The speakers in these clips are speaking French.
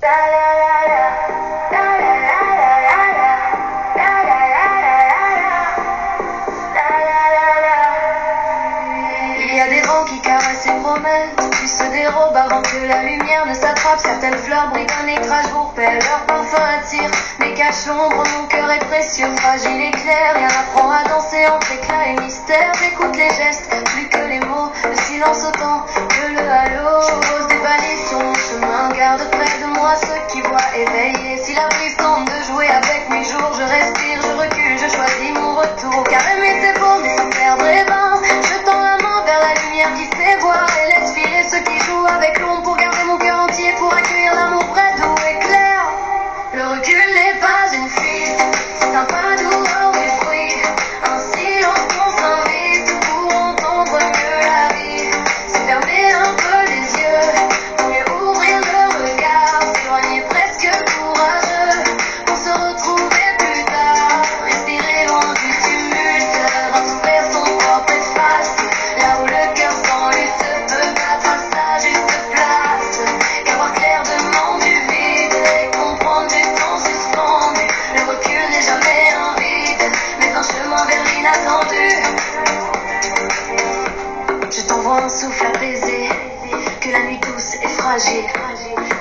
Il y a des vents qui caressent et promettent, puis se dérobent avant que la lumière ne s'attrape. Certaines fleurs brillent d'un écrase vous repère, leur parfum attire, mais cache l'ombre. Mon cœur est précieux, fragile et clair. Rien n'apprend à danser entre éclat et mystère. J'écoute les gestes, plus que les mots, le silence autant que le halo. Ose des balises sur mon chemin, garde près de moi ceux qui voient éveillés. Si la brise tente de jouer avec mes jours, je respire, je recule, je choisis mon retour. Car aimer c'est beau, mais sans perdre et vain. Je tends la main vers la lumière qui sait voir et laisse filer ceux qui jouent avec l'ombre pour garder mon cœur entier, pour accueillir l'amour près d'où est clair. Le recul n'est pas une fuite, c'est un pas doux hors du bruit, un silence qu'on s'invite pour entendre mieux la vie. C'est fermer un peu les yeux, pour mieux ouvrir le regard, s'éloigner presque courageux, pour se retrouver plus tard. Respirer loin du tumulte, retrouver son propre espace, là où le cœur sans lutte peut battre à sa juste place. Car voir clair demande du vide et comprendre du temps suspendu. Le recul n'est jamais un vide, mais un chemin vers l'inattendu. Je t'envoie un souffle apaisé, que la nuit douce et fragile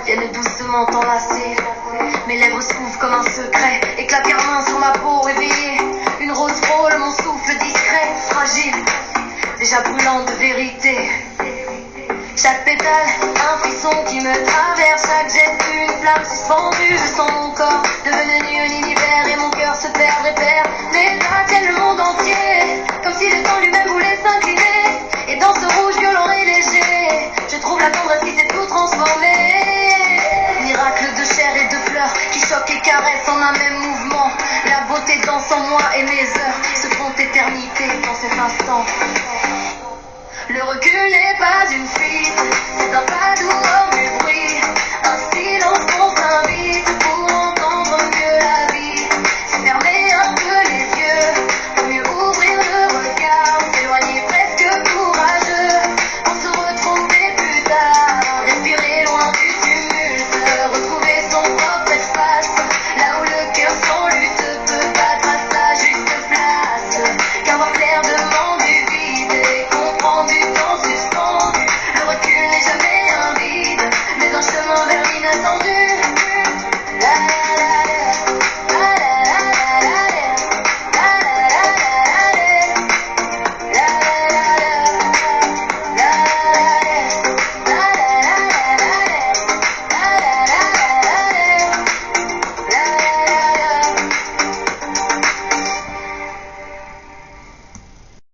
vienne doucement t'enlacer. Mes lèvres s'ouvrent comme un secret, éclate main sur ma peau éveillée. Une rose frôle mon souffle discret, fragile, déjà brûlant de vérité. Chaque pétale, un frisson qui me traverse, chaque geste une flamme suspendue. Je sens mon corps devenu un univers et mon cœur se perd et perd l'état tienne le monde entier, comme si le temps lui-même voulait s'incliner. Et dans ce rouge violent et léger, je trouve la tendresse qui s'est tout transformé. Miracle de chair et de fleurs qui choquent et caressent en un même mouvement. La beauté danse en moi et mes heures se font éternité dans cet instant. Le recul n'est pas une fuite, c'est un pas doux hors du bruit, un silence qu'on s'invite pour entendre mieux la vie. C'est fermer un peu les yeux, pour mieux ouvrir le regard, s'éloigner presque courageux, pour se retrouver plus tard. Respirer loin du tumulte, retrouver son propre espace, là où le cœur sans lutte peut battre à sa juste place. Car voir clair demande du vide et comprendre du temps suspendu. Le recul n'est jamais un vide, mais un chemin vers l'inattendu.